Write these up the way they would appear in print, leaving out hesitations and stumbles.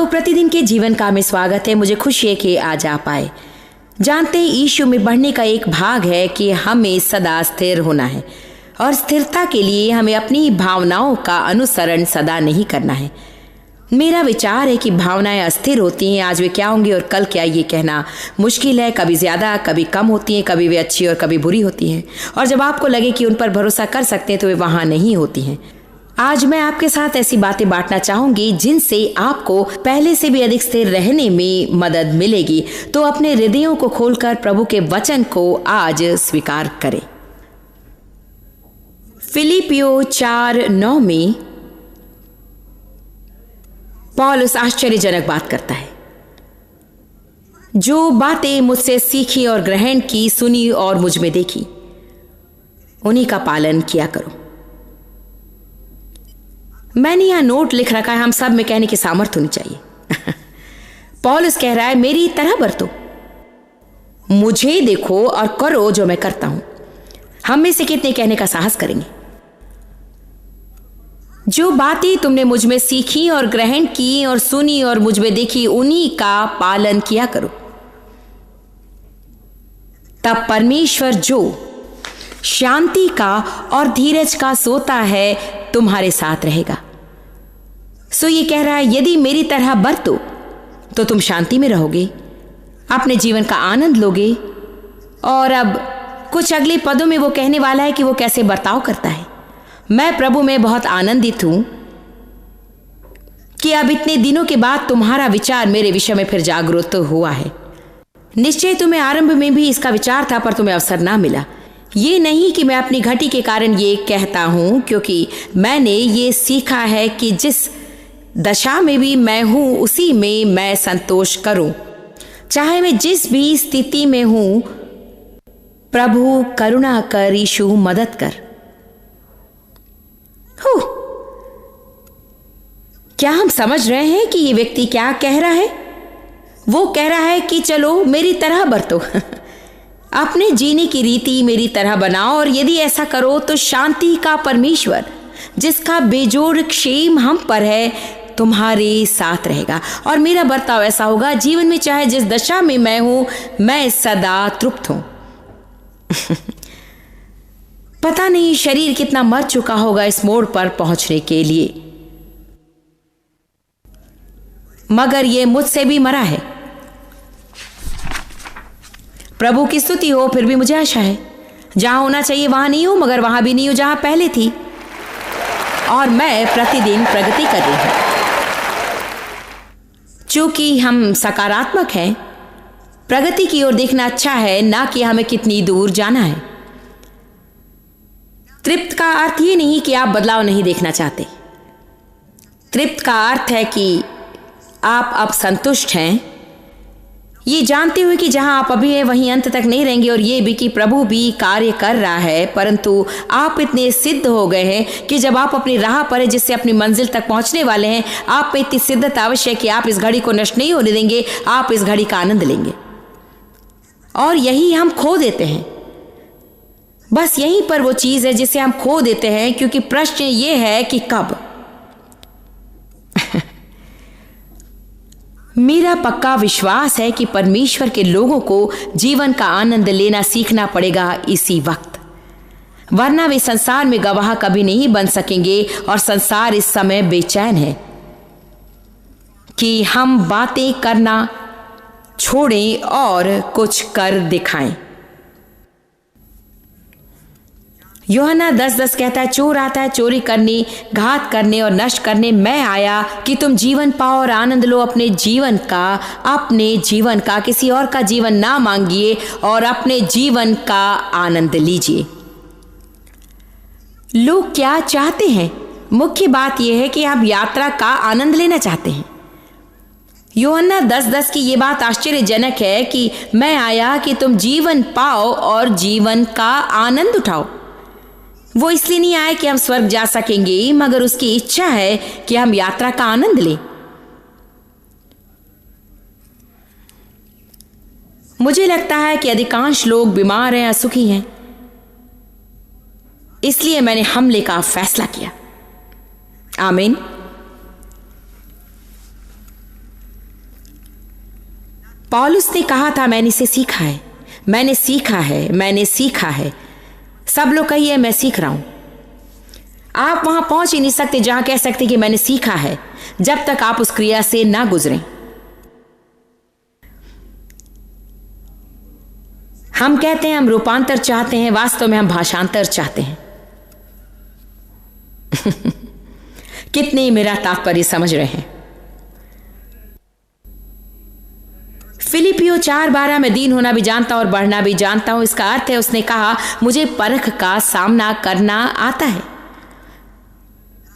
तो प्रतिदिन के जीवन का में स्वागत है। मुझे खुशी है कि आज आप आए। जानते हैं यीशु में बढ़ने का एक भाग है कि हमें सदा स्थिर होना है और स्थिरता के लिए हमें अपनी भावनाओं का अनुसरण सदा नहीं करना है। मेरा विचार है कि भावनाएं अस्थिर होती हैं। आज वे क्या होंगी और कल क्या, ये कहना मुश्किल है। कभी ज़्यादा कभी कम होती हैं, कभी वे अच्छी और कभी बुरी होती हैं। और जब आपको लगे कि उन पर भरोसा कर सकते हैं तो वे वहाँ नहीं होती हैं। आज मैं आपके साथ ऐसी बातें बांटना चाहूंगी जिनसे आपको पहले से भी अधिक स्थिर रहने में मदद मिलेगी। तो अपने हृदयों को खोलकर प्रभु के वचन को आज स्वीकार करें। फिलिपियो 4:9 में पौल उस आश्चर्यजनक बात करता है, जो बातें मुझसे सीखी और ग्रहण की, सुनी और मुझ में देखी, उन्हीं का पालन किया करो। मैंने यहां नोट लिख रखा है, हम सब में कहने की सामर्थ्य होनी चाहिए। पौलुस कह रहा है, मेरी तरह बरतो, मुझे देखो और करो जो मैं करता हूं। हम में से कितने कहने का साहस करेंगे? जो बातें तुमने मुझ में सीखी और ग्रहण की और सुनी और मुझ में देखी, उन्हीं का पालन किया करो। तब परमेश्वर जो शांति का और धीरज का सोता है तुम्हारे साथ रहेगा। सो ये कह रहा है, यदि मेरी तरह बरतो तो तुम शांति में रहोगे, अपने जीवन का आनंद लोगे। और अब कुछ अगले पदों में वो कहने वाला है कि वो कैसे बर्ताव करता है। मैं प्रभु में बहुत आनंदित हूं कि अब इतने दिनों के बाद तुम्हारा विचार मेरे विषय में फिर जागरूक हुआ है। निश्चय तुम्हें आरंभ में भी इसका विचार था, पर तुम्हें अवसर ना मिला। ये नहीं कि मैं अपनी घटी के कारण ये कहता हूं, क्योंकि मैंने ये सीखा है कि जिस दशा में भी मैं हूं उसी में मैं संतोष करूं, चाहे मैं जिस भी स्थिति में हूं। प्रभु करुणा कर, यीशु मदद कर। क्या हम समझ रहे हैं कि ये व्यक्ति क्या कह रहा है? वो कह रहा है कि चलो मेरी तरह बरतो, अपने जीने की रीति मेरी तरह बनाओ, और यदि ऐसा करो तो शांति का परमेश्वर, जिसका बेजोड़ क्षेम हम पर है, तुम्हारे साथ रहेगा। और मेरा बर्ताव ऐसा होगा जीवन में, चाहे जिस दशा में मैं हूं, मैं सदा तृप्त हूं। पता नहीं शरीर कितना मर चुका होगा इस मोड़ पर पहुंचने के लिए, मगर ये मुझसे भी मरा है। प्रभु की स्तुति हो, फिर भी मुझे आशा है जहां होना चाहिए वहां नहीं हूं, मगर वहां भी नहीं हूं जहां पहले थी, और मैं प्रतिदिन प्रगति कर रही हूं। चूंकि हम सकारात्मक हैं, प्रगति की ओर देखना अच्छा है, ना कि हमें कितनी दूर जाना है। तृप्त का अर्थ ये नहीं कि आप बदलाव नहीं देखना चाहते। तृप्त का अर्थ है कि आप अब संतुष्ट हैं, ये जानते हुए कि जहां आप अभी हैं वहीं अंत तक नहीं रहेंगे, और ये भी कि प्रभु भी कार्य कर रहा है, परंतु आप इतने सिद्ध हो गए हैं कि जब आप अपनी राह पर है जिससे अपनी मंजिल तक पहुंचने वाले हैं, आप में इतनी सिद्धता अवश्य है कि आप इस घड़ी को नष्ट नहीं होने देंगे, आप इस घड़ी का आनंद लेंगे। और यही हम खो देते हैं। बस यहीं पर वो चीज है जिसे हम खो देते हैं, क्योंकि प्रश्न ये है कि कब। मेरा पक्का विश्वास है कि परमेश्वर के लोगों को जीवन का आनंद लेना सीखना पड़ेगा इसी वक्त, वरना वे संसार में गवाह कभी नहीं बन सकेंगे। और संसार इस समय बेचैन है कि हम बातें करना छोड़ें और कुछ कर दिखाएं। यूहन्ना 10:10 कहता है, चोर आता है चोरी करने, घात करने और नष्ट करने, मैं आया कि तुम जीवन पाओ और आनंद लो। अपने जीवन का किसी और का जीवन ना मांगिए, और अपने जीवन का आनंद लीजिए। लोग क्या चाहते हैं? मुख्य बात यह है कि आप यात्रा का आनंद लेना चाहते हैं। यूहन्ना 10:10 की ये बात आश्चर्यजनक है कि मैं आया कि तुम जीवन पाओ और जीवन का आनंद उठाओ। वो इसलिए नहीं आया कि हम स्वर्ग जा सकेंगे, मगर उसकी इच्छा है कि हम यात्रा का आनंद लें। मुझे लगता है कि अधिकांश लोग बीमार हैं, असुखी हैं, इसलिए मैंने हमले का फैसला किया। आमीन। पौलुस ने कहा था, मैंने इसे सीखा है, मैंने सीखा है, मैंने सीखा है। सब लोग कहिए मैं सीख रहा हूं। आप वहां पहुंच ही नहीं सकते जहां कह सकते कि मैंने सीखा है, जब तक आप उस क्रिया से ना गुजरें। हम कहते हैं हम रूपांतर चाहते हैं, वास्तव में हम भाषांतर चाहते हैं। कितने मेरा तात्पर्य समझ रहे हैं। फिलिपियो 4:12 में दीन होना भी जानता हूं और बढ़ना भी जानता हूं। इसका अर्थ है उसने कहा मुझे परख का सामना करना आता है,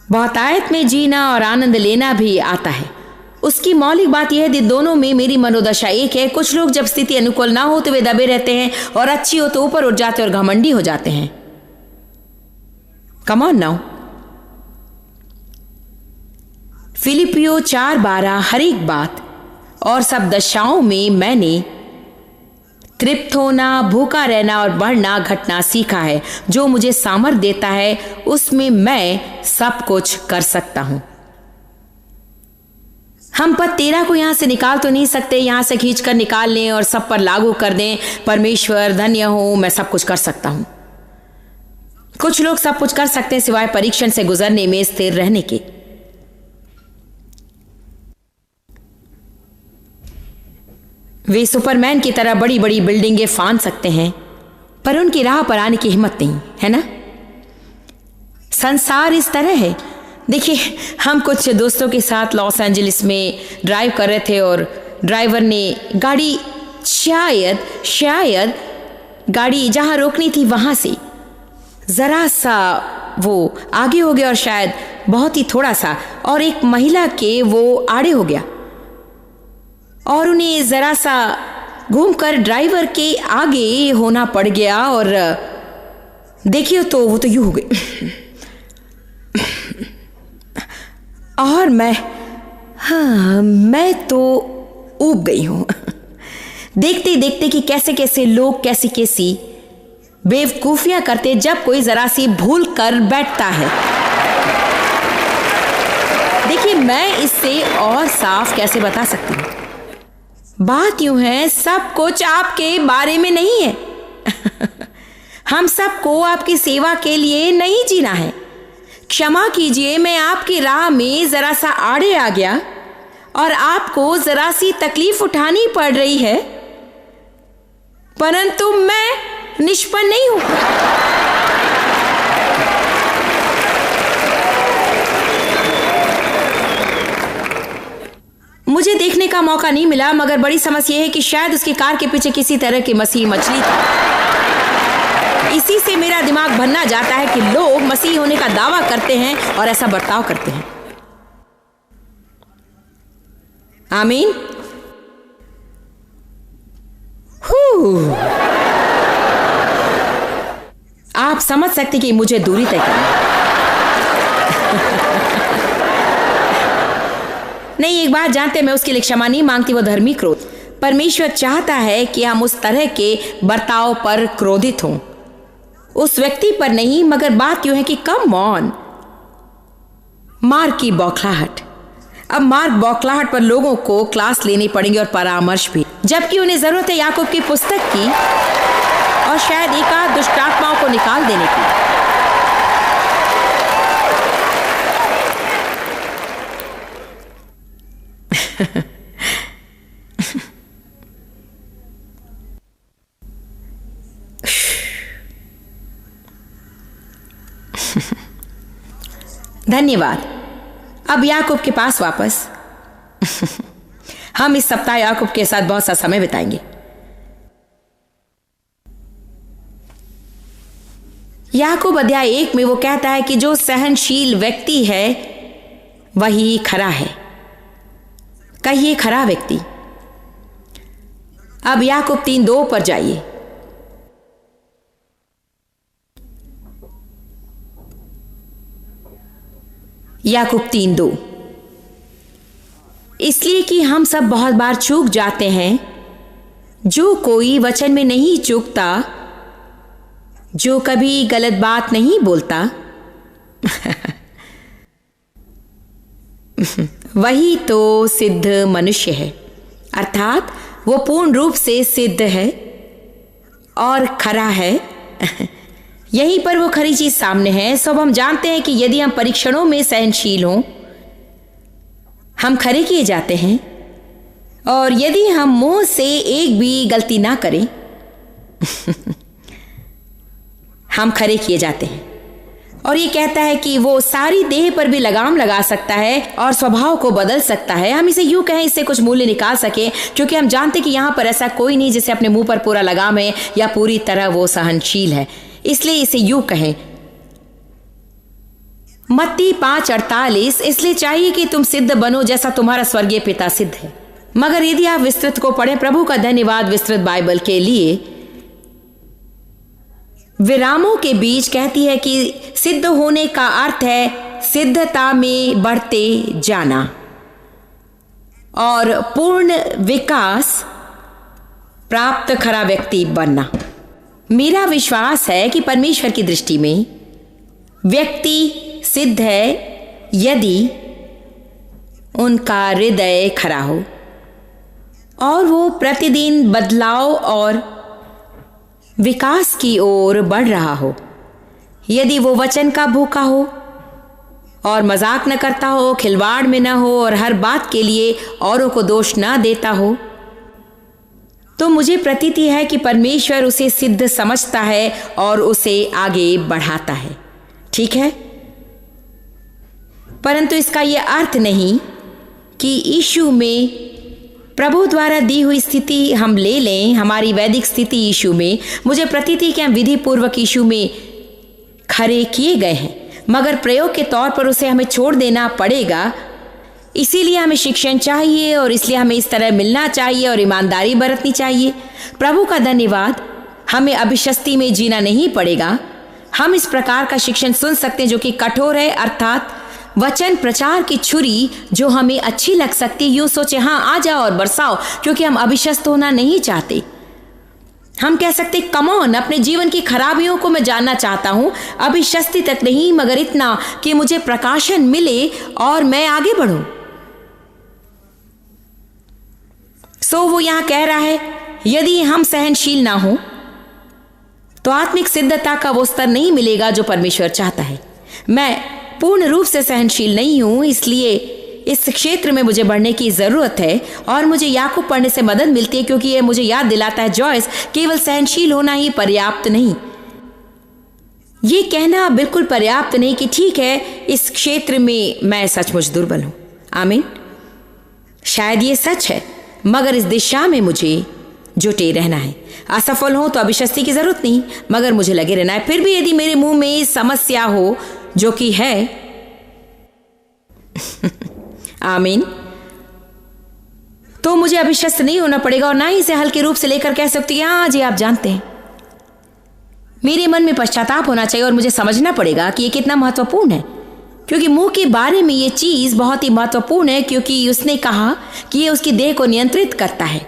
बहुतायत में जीना और आनंद लेना भी आता है। उसकी मौलिक बात यह है दोनों में मेरी मनोदशा एक है। कुछ लोग जब स्थिति अनुकूल ना हो तो वे दबे रहते हैं और अच्छी हो तो ऊपर उठ जाते और घमंडी हो जाते हैं। Come on now. फिलिपियो 4:12 हर एक बात और सब दशाओं में मैंने तृप्त होना, भूखा रहना और बढ़ना घटना सीखा है। जो मुझे सामर्थ देता है उसमें मैं सब कुछ कर सकता हूं। हम पद 13 को यहां से निकाल तो नहीं सकते, यहां से खींचकर निकाल लें और सब पर लागू कर दें। परमेश्वर धन्य हो, मैं सब कुछ कर सकता हूं। कुछ लोग सब कुछ कर सकते हैं सिवाय परीक्षण से गुजरने में स्थिर रहने के। वे सुपरमैन की तरह बड़ी बड़ी बिल्डिंगें फांद सकते हैं, पर उनकी राह पर आने की हिम्मत नहीं है ना। संसार इस तरह है। देखिए, हम कुछ दोस्तों के साथ लॉस एंजलिस में ड्राइव कर रहे थे और ड्राइवर ने गाड़ी शायद गाड़ी जहां रोकनी थी वहां से जरा सा वो आगे हो गया और शायद बहुत ही थोड़ा सा, और एक महिला के वो आड़े हो गया और उन्हें जरा सा घूमकर ड्राइवर के आगे होना पड़ गया। और देखिए तो वो तो यूं हो गए और मैं तो ऊब गई हूं देखते देखते कि कैसे कैसे लोग कैसी बेवकूफियां करते जब कोई जरा सी भूल कर बैठता है। देखिए, मैं इससे और साफ कैसे बता सकती हूं। बात यूं है, सब कुछ आपके बारे में नहीं है हम सबको आपकी सेवा के लिए नहीं जीना है। क्षमा कीजिए, मैं आपकी राह में जरा सा आड़े आ गया और आपको जरा सी तकलीफ उठानी पड़ रही है, परंतु मैं निष्पन्न नहीं हूं। मुझे देखने का मौका नहीं मिला, मगर बड़ी समस्या यह है कि शायद उसकी कार के पीछे किसी तरह की मसीह मछली थी। इसी से मेरा दिमाग भरना जाता है कि लोग मसीह होने का दावा करते हैं और ऐसा बर्ताव करते हैं। आमीन। आप समझ सकते कि मुझे दूरी तय करनी नहीं। एक बात जानते, मैं उसके लिए क्षमा नहीं मांगती, वो धर्मी क्रोध। परमेश्वर चाहता है कि हम उस तरह के बर्ताव पर क्रोधित हों, उस व्यक्ति पर नहीं, मगर बात यूं है कि कम ऑन, मार्क की बौखलाहट। अब मार्क बौखलाहट पर लोगों को क्लास लेनी पड़ेंगे और परामर्श भी, जबकि उन्हें जरूरत है याकूब की पुस्तक की और शायद एक आध दुष्टात्माओं को निकाल देने की। धन्यवाद। अब याकूब के पास वापस हम इस सप्ताह याकूब के साथ बहुत सा समय बिताएंगे। याकूब अध्याय 1 में वो कहता है कि जो सहनशील व्यक्ति है वही खरा है। कहिए खरा व्यक्ति। अब याकूब 3:2 पर जाइए। याकूब 3:2। इसलिए कि हम सब बहुत बार चूक जाते हैं। जो कोई वचन में नहीं चूकता, जो कभी गलत बात नहीं बोलता वही तो सिद्ध मनुष्य है, अर्थात वो पूर्ण रूप से सिद्ध है और खरा है। यहीं पर वो खरी चीज सामने है। सब हम जानते हैं कि यदि हम परीक्षणों में सहनशील हों, हम खरे किए जाते हैं, और यदि हम मुंह से एक भी गलती ना करें हम खरे किए जाते हैं। और ये कहता है कि वो सारी देह पर भी लगाम लगा सकता है और स्वभाव को बदल सकता है। हम इसे यूं कहें, इससे कुछ मूल्य निकाल सके, क्योंकि हम जानते कि यहाँ पर ऐसा कोई नहीं जिसे अपने मुंह पर पूरा लगाम है या पूरी तरह वो सहनशील है। इसलिए इसे यूं कहें, मत्ती 5:48, इसलिए चाहिए कि तुम सिद्ध बनो जैसा तुम्हारा स्वर्गीय पिता सिद्ध है। मगर यदि आप विस्तृत को पढ़ें, प्रभु का धन्यवाद विस्तृत बाइबल के लिए विरामों के बीच कहती है कि सिद्ध होने का अर्थ है सिद्धता में बढ़ते जाना और पूर्ण विकास प्राप्त खरा व्यक्ति बनना। मेरा विश्वास है कि परमेश्वर की दृष्टि में व्यक्ति सिद्ध है यदि उनका हृदय खरा हो और वो प्रतिदिन बदलाव और विकास की ओर बढ़ रहा हो। यदि वो वचन का भूखा हो और मजाक न करता हो, खिलवाड़ में न हो और हर बात के लिए औरों को दोष न देता हो, तो मुझे प्रतीति है कि परमेश्वर उसे सिद्ध समझता है और उसे आगे बढ़ाता है। ठीक है, परंतु इसका यह अर्थ नहीं कि यीशु में प्रभु द्वारा दी हुई स्थिति हम ले लें, हमारी वैदिक स्थिति यीशु में। मुझे प्रतीति कि हम विधि पूर्वक यीशु में खरे किए गए हैं, मगर प्रयोग के तौर पर उसे हमें छोड़ देना पड़ेगा। इसीलिए हमें शिक्षण चाहिए और इसलिए हमें इस तरह मिलना चाहिए और ईमानदारी बरतनी चाहिए। प्रभु का धन्यवाद, हमें अभिशस्ती में जीना नहीं पड़ेगा। हम इस प्रकार का शिक्षण सुन सकते हैं जो कि कठोर है, अर्थात वचन प्रचार की छुरी जो हमें अच्छी लग सकती है। यूं सोचे, हाँ आ जाओ और बरसाओ, क्योंकि हम अभिशस्त होना नहीं चाहते। हम कह सकते कम ऑन, अपने जीवन की खराबियों को मैं जानना चाहता हूं, अभिशस्ती तक नहीं, मगर इतना कि मुझे प्रकाशन मिले और मैं आगे बढ़ूं। सो वो यहां कह रहा है, यदि हम सहनशील ना हो तो आत्मिक सिद्धता का वो स्तर नहीं मिलेगा जो परमेश्वर चाहता है। मैं पूर्ण रूप से सहनशील नहीं हूं, इसलिए इस क्षेत्र में मुझे बढ़ने की जरूरत है। और मुझे याकूब पढ़ने से मदद मिलती है, क्योंकि यह मुझे याद दिलाता है, जॉयस, केवल सहनशील होना ही पर्याप्त नहीं। ये कहना बिल्कुल पर्याप्त नहीं कि ठीक है, इस क्षेत्र में मैं सचमुच दुर्बल हूं। आमीन, शायद ये सच है, मगर इस दिशा में मुझे जुटे रहना है। असफल हो तो अभिशस्ती की जरूरत नहीं, मगर मुझे लगे रहना है। फिर भी यदि मेरे मुंह में समस्या हो, जो कि है आमीन, तो मुझे अभिशस्त नहीं होना पड़ेगा और ना ही इसे हल्के रूप से लेकर कह सकती, हाँ जी आप जानते हैं। मेरे मन में पश्चाताप होना चाहिए और मुझे समझना पड़ेगा कि यह कितना महत्वपूर्ण है, क्योंकि मुंह के बारे में यह चीज बहुत ही महत्वपूर्ण है, क्योंकि उसने कहा कि यह उसकी देह को नियंत्रित करता है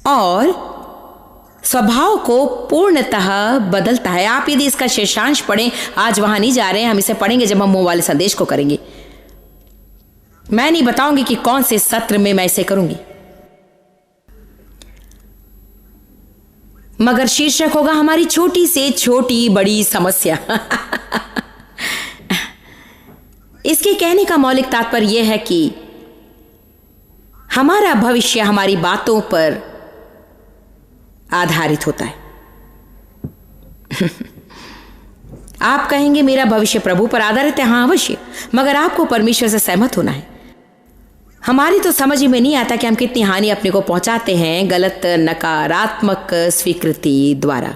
और स्वभाव को पूर्णतः बदलता है। आप यदि इसका शीर्षांश पढ़ें, आज वहां नहीं जा रहे हैं, हम इसे पढ़ेंगे जब हम मुंह वाले संदेश को करेंगे। मैं नहीं बताऊंगी कि कौन से सत्र में मैं इसे करूंगी, मगर शीर्षक होगा हमारी छोटी से छोटी बड़ी समस्या। इसके कहने का मौलिक तात्पर्य यह है कि हमारा भविष्य हमारी बातों पर आधारित होता है। आप कहेंगे मेरा भविष्य प्रभु पर आधारित है। हाँ अवश्य, मगर आपको परमेश्वर से सहमत होना है। हमारी तो समझ ही में नहीं आता कि हम कितनी हानि अपने को पहुंचाते हैं गलत नकारात्मक स्वीकृति द्वारा।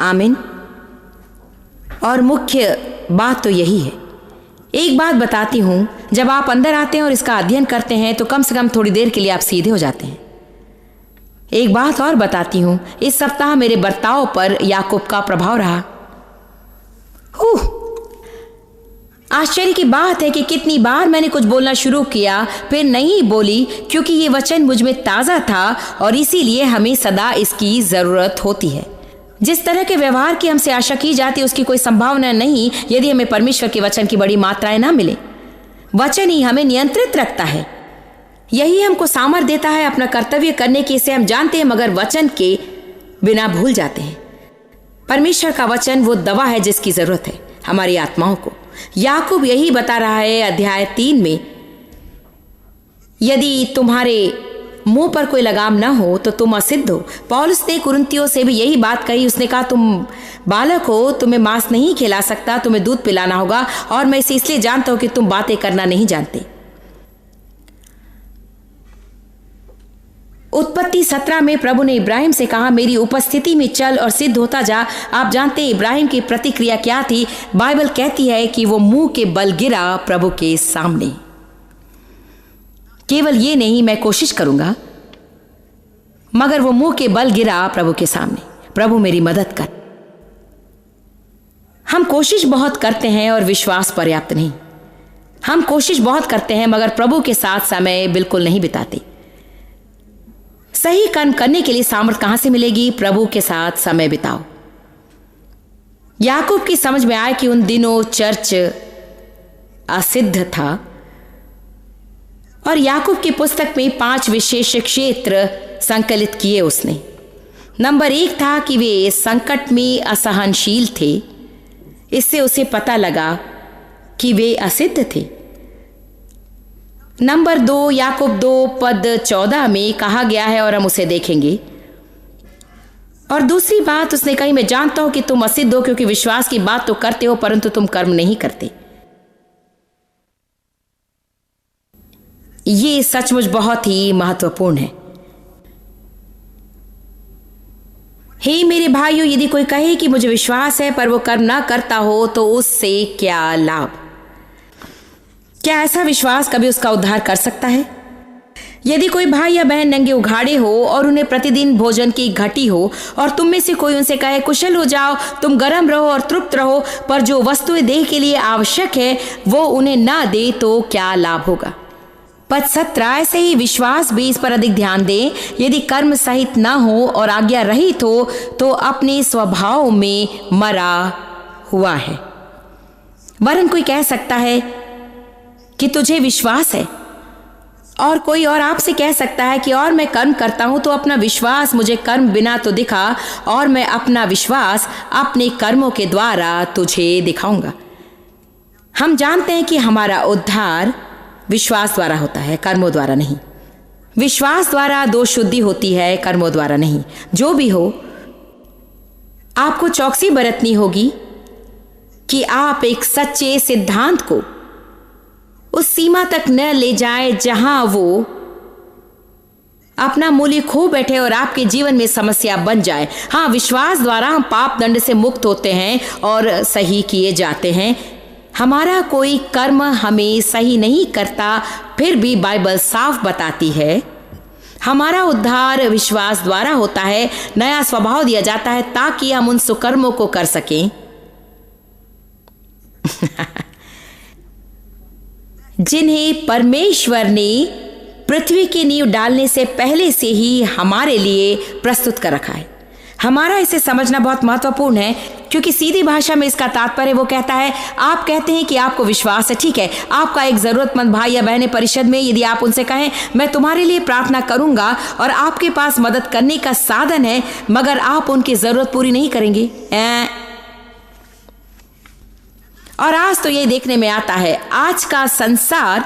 आमीन। और मुख्य बात तो यही है। एक बात बताती हूं, जब आप अंदर आते हैं और इसका अध्ययन करते हैं तो कम से कम थोड़ी देर के लिए आप सीधे हो जाते हैं। एक बात और बताती हूं, इस सप्ताह मेरे बर्ताव पर याकूब का प्रभाव रहा। आश्चर्य की बात है कि कितनी बार मैंने कुछ बोलना शुरू किया फिर नहीं बोली, क्योंकि ये वचन मुझ में ताजा था और इसीलिए हमें सदा इसकी जरूरत होती है। जिस तरह के व्यवहार की हमसे आशा की जाती है उसकी कोई संभावना नहीं यदि हमें परमेश्वर के वचन की बड़ी मात्राएं ना मिले। वचन ही हमें नियंत्रित रखता है यही हमको सामर्थ देता है अपना कर्तव्य करने की। इसे हम जानते हैं मगर वचन के बिना भूल जाते हैं। परमेश्वर का वचन वो दवा है जिसकी जरूरत है हमारी आत्माओं को। याकूब यही बता रहा है अध्याय 3 में, यदि तुम्हारे मुंह पर कोई लगाम ना हो तो तुम असिद्ध हो। पौलुस ने कुरिन्थियों से भी यही बात कही। उसने कहा तुम बालक हो, तुम्हें मांस नहीं खिला सकता, तुम्हें दूध पिलाना होगा, और मैं इसे इसलिए जानता हूं कि तुम बातें करना नहीं जानते। उत्पत्ति 17 में प्रभु ने इब्राहिम से कहा मेरी उपस्थिति में चल और सिद्ध होता जा। आप जानते हैं इब्राहिम की प्रतिक्रिया क्या थी? बाइबल कहती है कि वो मुंह के बल गिरा प्रभु के सामने। केवल ये नहीं मैं कोशिश करूंगा, मगर वो मुंह के बल गिरा प्रभु के सामने, प्रभु मेरी मदद कर। हम कोशिश बहुत करते हैं और विश्वास पर्याप्त नहीं। हम कोशिश बहुत करते हैं मगर प्रभु के साथ समय बिल्कुल नहीं बिताते। सही कर्म करने के लिए सामर्थ कहां से मिलेगी? प्रभु के साथ समय बिताओ। याकूब की समझ में आया कि उन दिनों चर्च असिद्ध था, और याकूब की पुस्तक में 5 विशेष क्षेत्र संकलित किए उसने। नंबर 1 था कि वे संकट में असहनशील थे। इससे उसे पता लगा कि वे असिद्ध थे। नंबर 2, याकूब 2 पद 14 में कहा गया है और हम उसे देखेंगे। और दूसरी बात उसने कही, मैं जानता हूं कि तुम असिद्ध हो क्योंकि विश्वास की बात तो करते हो परंतु तुम कर्म नहीं करते। ये सचमुच बहुत ही महत्वपूर्ण है। हे मेरे भाइयों, यदि कोई कहे कि मुझे विश्वास है पर वो कर्म ना करता हो तो उससे क्या लाभ? क्या ऐसा विश्वास कभी उसका उद्धार कर सकता है? यदि कोई भाई या बहन नंगे उघाड़े हो और उन्हें प्रतिदिन भोजन की घटी हो और तुम में से कोई उनसे कहे कुशल हो जाओ, तुम गर्म रहो और तृप्त रहो, पर जो वस्तुएं देह के लिए आवश्यक है वो उन्हें ना दे तो क्या लाभ होगा? पद 17, ऐसे ही विश्वास भी इस पर अधिक ध्यान दें। यदि कर्म सहित ना हो और आज्ञा रहित हो तो अपने स्वभाव में मरा हुआ है। वरन कोई कह सकता है कि तुझे विश्वास है, और कोई और आपसे कह सकता है कि और मैं कर्म करता हूं तो अपना विश्वास मुझे कर्म बिना तो दिखा, और मैं अपना विश्वास अपने कर्मों के द्वारा तुझे दिखाऊंगा। हम जानते हैं कि हमारा उद्धार विश्वास द्वारा होता है, कर्मों द्वारा नहीं। विश्वास द्वारा दोष शुद्धि होती है, कर्मों द्वारा नहीं। जो भी हो, आपको चौकसी बरतनी होगी कि आप एक सच्चे सिद्धांत को उस सीमा तक न ले जाए जहां वो अपना मूल्य खो बैठे और आपके जीवन में समस्या बन जाए। हाँ, विश्वास द्वारा हम पाप दंड से मुक्त होते हैं और सही किए जाते हैं। हमारा कोई कर्म हमें सही नहीं करता, फिर भी बाइबल साफ बताती है हमारा उद्धार विश्वास द्वारा होता है। नया स्वभाव दिया जाता है ताकि हम उन सुकर्मों को कर सकें जिन्हें परमेश्वर ने पृथ्वी की नींव डालने से पहले से ही हमारे लिए प्रस्तुत कर रखा है। हमारा इसे समझना बहुत महत्वपूर्ण है, क्योंकि सीधी भाषा में इसका तात्पर्य वो कहता है, आप कहते हैं कि आपको विश्वास है, ठीक है, आपका एक जरूरतमंद भाई या बहन परिषद में, यदि आप उनसे कहें मैं तुम्हारे लिए प्रार्थना करूंगा और आपके पास मदद करने का साधन है, मगर आप उनकी जरूरत पूरी नहीं करेंगे। और आज तो ये देखने में आता है, आज का संसार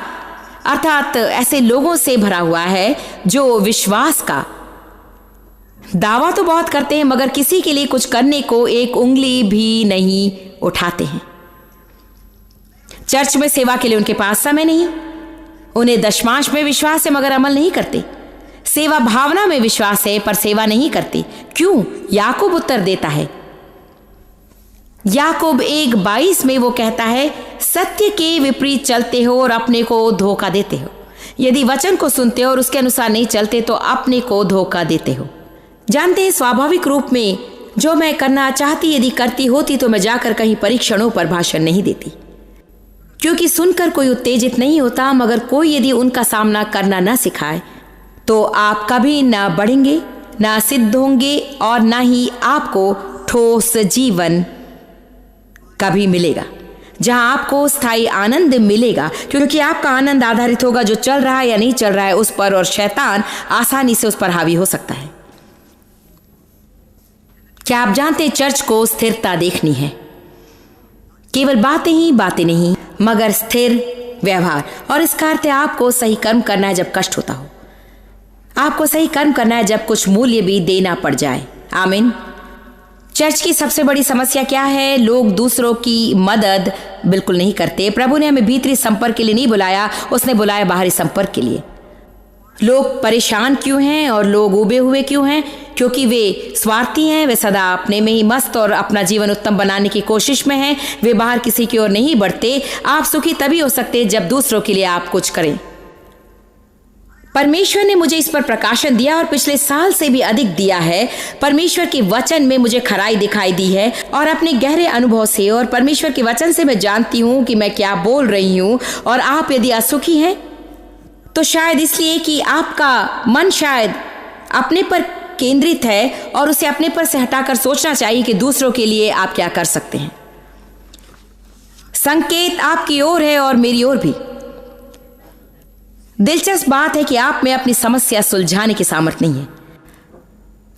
अर्थात ऐसे लोगों से भरा हुआ है जो विश्वास का दावा तो बहुत करते हैं मगर किसी के लिए कुछ करने को एक उंगली भी नहीं उठाते हैं। चर्च में सेवा के लिए उनके पास समय नहीं। उन्हें दशमांश में विश्वास है मगर अमल नहीं करते। सेवा भावना में विश्वास है पर सेवा नहीं करते। क्यों? याकूब उत्तर देता है। याकूब 1:22 में वो कहता है, सत्य के विपरीत चलते हो और अपने को धोखा देते हो। यदि वचन को सुनते हो और उसके अनुसार नहीं चलते तो अपने को धोखा देते हो। जानते हैं, स्वाभाविक रूप में जो मैं करना चाहती यदि करती होती तो मैं जाकर कहीं परीक्षणों पर भाषण नहीं देती, क्योंकि सुनकर कोई उत्तेजित नहीं होता। मगर कोई यदि उनका सामना करना ना सिखाए तो आप कभी ना बढ़ेंगे, ना सिद्ध होंगे और ना ही आपको ठोस जीवन कभी मिलेगा। जहां आपको स्थायी आनंद मिलेगा, क्योंकि आपका आनंद आधारित होगा जो चल रहा है या नहीं चल रहा है उस पर, और शैतान आसानी से उस पर हावी हो सकता है। क्या आप जानते हैं चर्च को स्थिरता देखनी है? केवल बातें ही बातें नहीं, मगर स्थिर व्यवहार। और इसका अर्थ है आपको सही कर्म करना है जब कष्ट होता हो, आपको सही कर्म करना है जब कुछ मूल्य भी देना पड़ जाए। आमीन। चर्च की सबसे बड़ी समस्या क्या है? लोग दूसरों की मदद बिल्कुल नहीं करते। प्रभु ने हमें भीतरी संपर्क के लिए नहीं बुलाया, उसने बुलाया बाहरी संपर्क के लिए। लोग परेशान क्यों हैं और लोग उबे हुए क्यों हैं? क्योंकि वे स्वार्थी हैं, वे सदा अपने में ही मस्त और अपना जीवन उत्तम बनाने की कोशिश में हैं। वे बाहर किसी की ओर नहीं बढ़ते। आप सुखी तभी हो सकते हैं जब दूसरों के लिए आप कुछ करें। परमेश्वर ने मुझे इस पर प्रकाशन दिया और पिछले साल से भी अधिक दिया है। परमेश्वर के वचन में मुझे खराई दिखाई दी है और अपने गहरे अनुभव से और परमेश्वर के वचन से मैं जानती हूं कि मैं क्या बोल रही हूं। और आप यदि असुखी हैं तो शायद इसलिए कि आपका मन शायद अपने पर केंद्रित है और उसे अपने पर से हटाकर सोचना चाहिए कि दूसरों के लिए आप क्या कर सकते हैं। संकेत आपकी ओर है और मेरी ओर भी। दिलचस्प बात है कि आप में अपनी समस्या सुलझाने की सामर्थ्य नहीं है।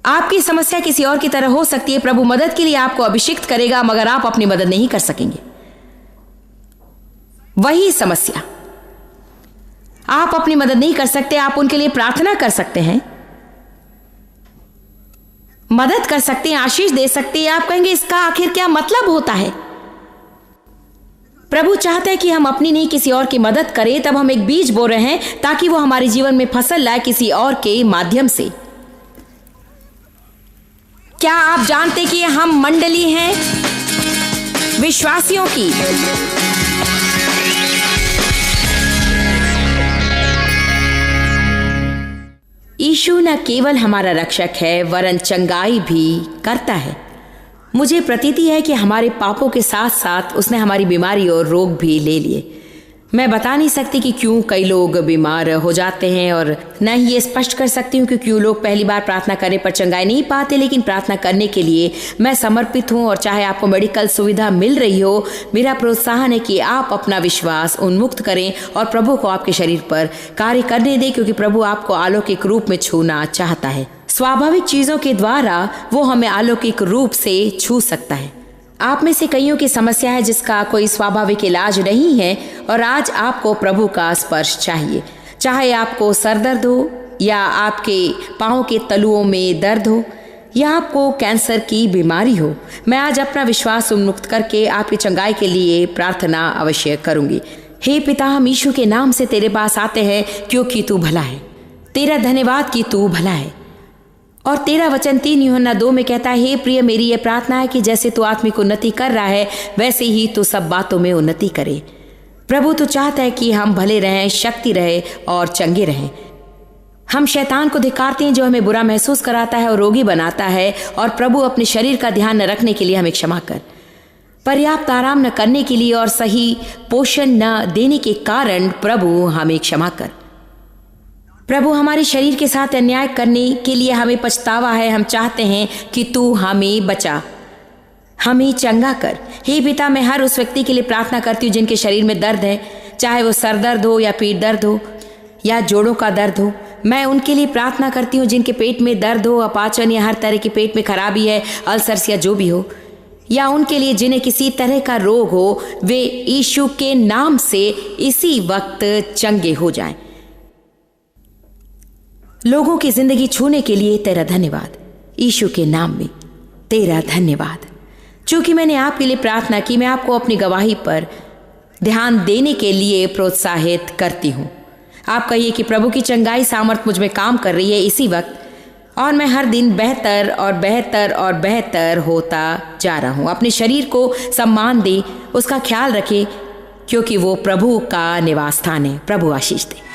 आपकी समस्या किसी और की तरह हो सकती है। प्रभु मदद के लिए आपको अभिषिक्त करेगा, मगर आप अपनी मदद नहीं कर सकेंगे। वही समस्या, आप अपनी मदद नहीं कर सकते। आप उनके लिए प्रार्थना कर सकते हैं, मदद कर सकते हैं, आशीष दे सकते हैं। आप कहेंगे इसका आखिर क्या मतलब होता है? प्रभु चाहता है कि हम अपनी नहीं किसी और की मदद करें। तब हम एक बीज बो रहे हैं ताकि वो हमारे जीवन में फसल लाए किसी और के माध्यम से। क्या आप जानते कि हम मंडली हैं विश्वासियों की? यीशु न केवल हमारा रक्षक है वरन चंगाई भी करता है। मुझे प्रतीति है कि हमारे पापों के साथ साथ उसने हमारी बीमारी और रोग भी ले लिए। मैं बता नहीं सकती कि क्यों कई लोग बीमार हो जाते हैं और न ही ये स्पष्ट कर सकती हूँ कि क्यों लोग पहली बार प्रार्थना करने पर चंगाई नहीं पाते। लेकिन प्रार्थना करने के लिए मैं समर्पित हूँ और चाहे आपको मेडिकल सुविधा मिल रही हो, मेरा प्रोत्साहन है कि आप अपना विश्वास उन्मुक्त करें और प्रभु को आपके शरीर पर कार्य करने दें, क्योंकि प्रभु आपको अलौकिक रूप में छूना चाहता है। स्वाभाविक चीजों के द्वारा वो हमें अलौकिक रूप से छू सकता है। आप में से कईयों की समस्या है जिसका कोई स्वाभाविक इलाज नहीं है और आज आपको प्रभु का स्पर्श चाहिए। चाहे आपको सर दर्द हो या आपके पाँव के तलुओं में दर्द हो या आपको कैंसर की बीमारी हो, मैं आज अपना विश्वास उन्मुक्त करके आपकी चंगाई के लिए प्रार्थना अवश्य करूंगी। हे पिता, हम यीशु के नाम से तेरे पास आते हैं क्योंकि तू भला है। तेरा धन्यवाद कि तू भला है। और तेरा वचन 3 यूहन्ना 2 में कहता है, हे प्रिय, मेरी यह प्रार्थना है कि जैसे तू आत्मिक उन्नति कर रहा है वैसे ही तू सब बातों में उन्नति करे। प्रभु, तू चाहता है कि हम भले रहें, शक्ति रहे और चंगे रहें। हम शैतान को धिक्कारते हैं जो हमें बुरा महसूस कराता है और रोगी बनाता है। और प्रभु, अपने शरीर का ध्यान न रखने के लिए हमें क्षमा कर, पर्याप्त आराम न करने के लिए और सही पोषण न देने के कारण प्रभु हमें क्षमा कर। प्रभु, हमारे शरीर के साथ अन्याय करने के लिए हमें पछतावा है। हम चाहते हैं कि तू हमें बचा, हमें चंगा कर। हे पिता, मैं हर उस व्यक्ति के लिए प्रार्थना करती हूँ जिनके शरीर में दर्द है, चाहे वो सर दर्द हो या पीठ दर्द हो या जोड़ों का दर्द हो। मैं उनके लिए प्रार्थना करती हूँ जिनके पेट में दर्द हो, अपाचन या हर तरह के पेट में खराबी है, अल्सर्स या जो भी हो, या उनके लिए जिन्हें किसी तरह का रोग हो, वे यीशु के नाम से इसी वक्त चंगे हो जाएं। लोगों की जिंदगी छूने के लिए तेरा धन्यवाद, यीशु के नाम में तेरा धन्यवाद। चूंकि मैंने आपके लिए प्रार्थना की, मैं आपको अपनी गवाही पर ध्यान देने के लिए प्रोत्साहित करती हूँ। आप कहिए कि प्रभु की चंगाई सामर्थ मुझ में काम कर रही है इसी वक्त, और मैं हर दिन बेहतर और बेहतर और बेहतर होता जा रहा हूँ। अपने शरीर को सम्मान दे, उसका ख्याल रखें, क्योंकि वो प्रभु का निवास स्थान है। प्रभु आशीष दे।